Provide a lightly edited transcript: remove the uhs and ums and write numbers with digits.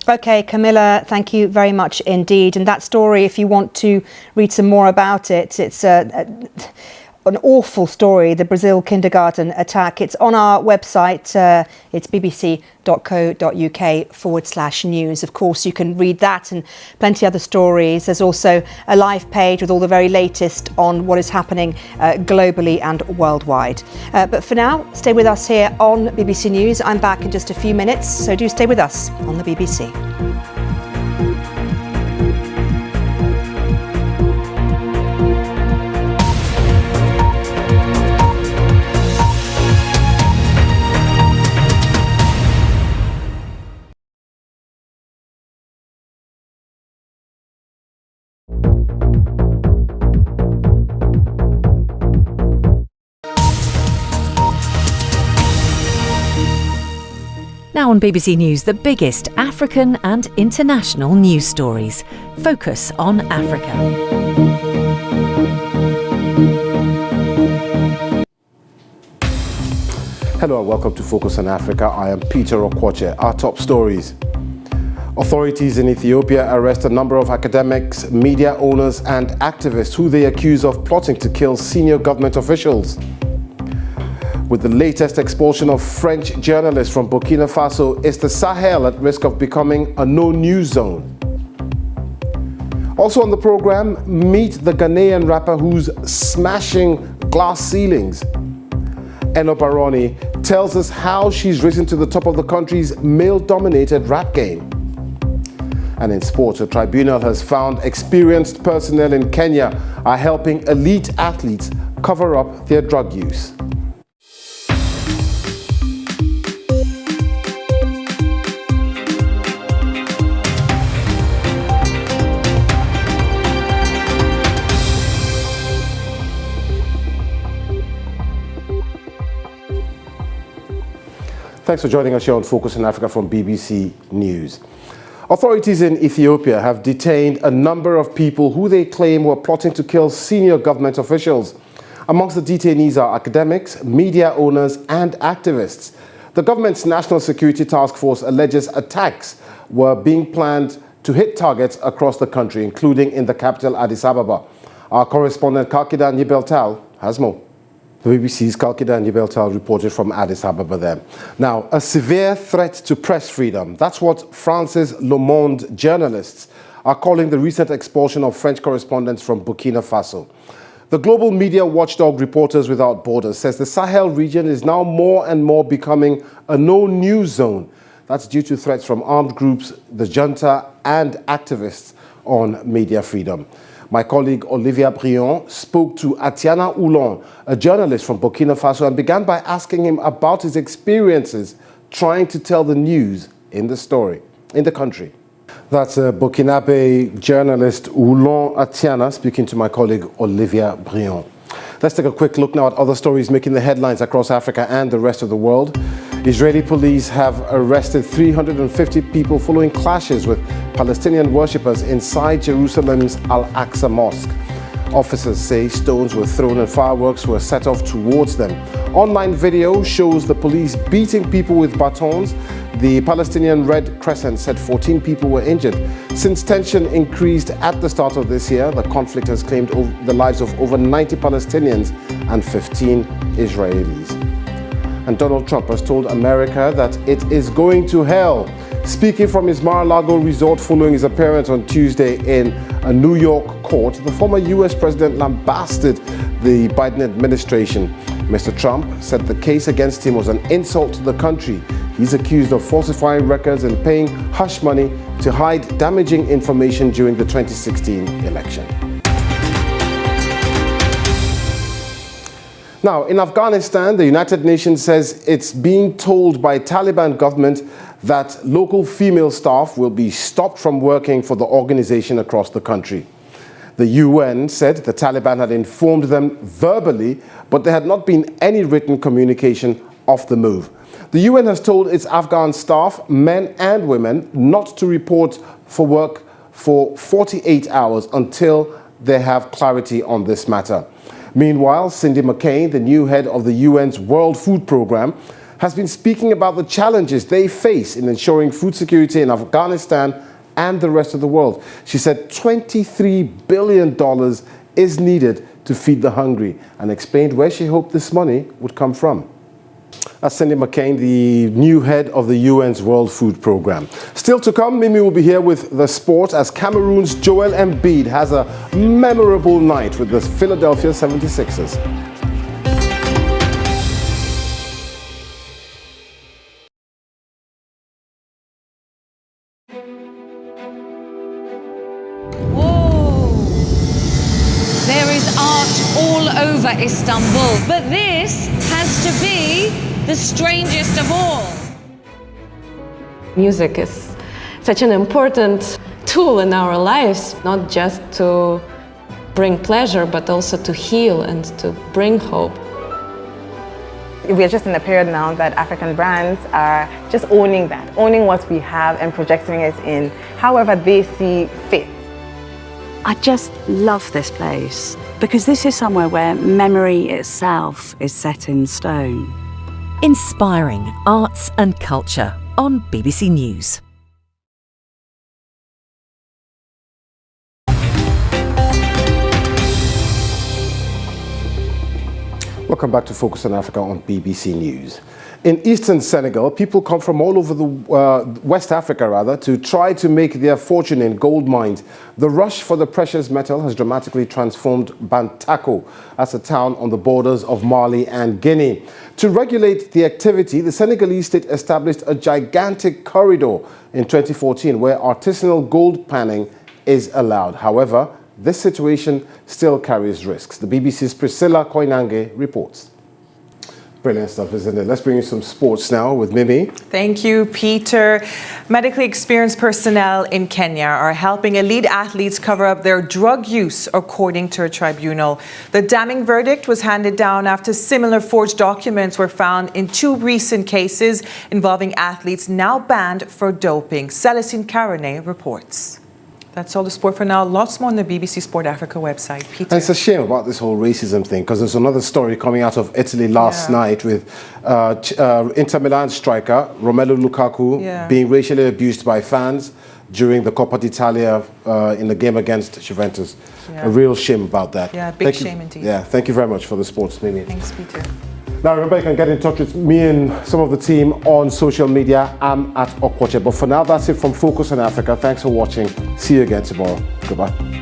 OK, Camilla, thank you very much indeed. And that story, if you want to read some more about it, it's an awful story, the Brazil kindergarten attack. It's on our website. It's bbc.co.uk/news. Of course, you can read that and plenty other stories. There's also a live page with all the very latest on what is happening globally and worldwide. But for now, stay with us here on BBC News. I'm back in just a few minutes, so do stay with us on the BBC. Now on BBC News, the biggest African and international news stories. Focus on Africa. Hello and welcome to Focus on Africa. I am Peter Okwoche. Our top stories. Authorities in Ethiopia arrest a number of academics, media owners and activists who they accuse of plotting to kill senior government officials. With the latest expulsion of French journalists from Burkina Faso, is the Sahel at risk of becoming a no-news zone? Also on the program, meet the Ghanaian rapper who's smashing glass ceilings. Eno Baroni tells us how she's risen to the top of the country's male-dominated rap game. And in sports, a tribunal has found experienced personnel in Kenya are helping elite athletes cover up their drug use. Thanks for joining us here on Focus on Africa from BBC News. Authorities in Ethiopia have detained a number of people who they claim were plotting to kill senior government officials. Amongst the detainees are academics, media owners and activists. The government's National Security Task Force alleges attacks were being planned to hit targets across the country, including in the capital Addis Ababa. Our correspondent Kalkida Nibeltal has more. The BBC's Kalkida Nibeltal reported from Addis Ababa there. Now, a severe threat to press freedom. That's what France's Le Monde journalists are calling the recent expulsion of French correspondents from Burkina Faso. The global media watchdog Reporters Without Borders says the Sahel region is now more and more becoming a no-news zone. That's due to threats from armed groups, the junta, and activists on media freedom. My colleague Olivia Briand spoke to Atiana Oulon, a journalist from Burkina Faso, and began by asking him about his experiences trying to tell the news in the country. That's Burkinabe journalist Oulon Atiana speaking to my colleague Olivia Briand. Let's take a quick look now at other stories making the headlines across Africa and the rest of the world. Israeli police have arrested 350 people following clashes with Palestinian worshippers inside Jerusalem's Al-Aqsa Mosque. Officers say stones were thrown and fireworks were set off towards them. Online video shows the police beating people with batons. The Palestinian Red Crescent said 14 people were injured. Since tension increased at the start of this year, the conflict has claimed the lives of over 90 Palestinians and 15 Israelis. And Donald Trump has told America that it is going to hell. Speaking from his Mar-a-Lago resort following his appearance on Tuesday in a New York court, the former U.S. president lambasted the Biden administration. Mr. Trump said the case against him was an insult to the country. He's accused of falsifying records and paying hush money to hide damaging information during the 2016 election. Now, in Afghanistan, the United Nations says it's being told by Taliban government that local female staff will be stopped from working for the organization across the country. The UN said the Taliban had informed them verbally, but there had not been any written communication of the move. The UN has told its Afghan staff, men and women, not to report for work for 48 hours until they have clarity on this matter. Meanwhile, Cindy McCain, the new head of the UN's World Food Programme, has been speaking about the challenges they face in ensuring food security in Afghanistan and the rest of the world. She said $23 billion is needed to feed the hungry, and explained where she hoped this money would come from. That's Cindy McCain, the new head of the UN's World Food Programme. Still to come, Mimi will be here with the sport as Cameroon's Joel Embiid has a memorable night with the Philadelphia 76ers. There is art all over Istanbul, but this has to be the strangest of all. Music is such an important tool in our lives, not just to bring pleasure, but also to heal and to bring hope. We're just in a period now that African brands are just owning that, owning what we have and projecting it in however they see fit. I just love this place because this is somewhere where memory itself is set in stone. Inspiring arts and culture on BBC News. Welcome back to Focus on Africa on BBC News. In eastern Senegal, people come from all over the West Africa, rather, to try to make their fortune in gold mines. The rush for the precious metal has dramatically transformed Bantako as a town on the borders of Mali and Guinea. To regulate the activity, the Senegalese state established a gigantic corridor in 2014 where artisanal gold panning is allowed. However, this situation still carries risks. The BBC's Priscilla Koinange reports. Brilliant stuff, isn't it? Let's bring you some sports now with Mimi. Thank you, Peter. Medically experienced personnel in Kenya are helping elite athletes cover up their drug use, according to a tribunal. The damning verdict was handed down after similar forged documents were found in 2 recent cases involving athletes now banned for doping. Celestine Caronet reports. That's all the sport for now. Lots more on the BBC Sport Africa website. Peter. And it's a shame about this whole racism thing, because there's another story coming out of Italy last night with Inter Milan striker Romelu Lukaku being racially abused by fans during the Coppa d'Italia in the game against Juventus. A real shame about that. Yeah, big shame indeed. Yeah, thank you very much for the sports, Mimi. Thanks, Peter. Now, remember, you can get in touch with me and some of the team on social media. I'm at Okwoche. But for now, that's it from Focus on Africa. Thanks for watching. See you again tomorrow. Goodbye.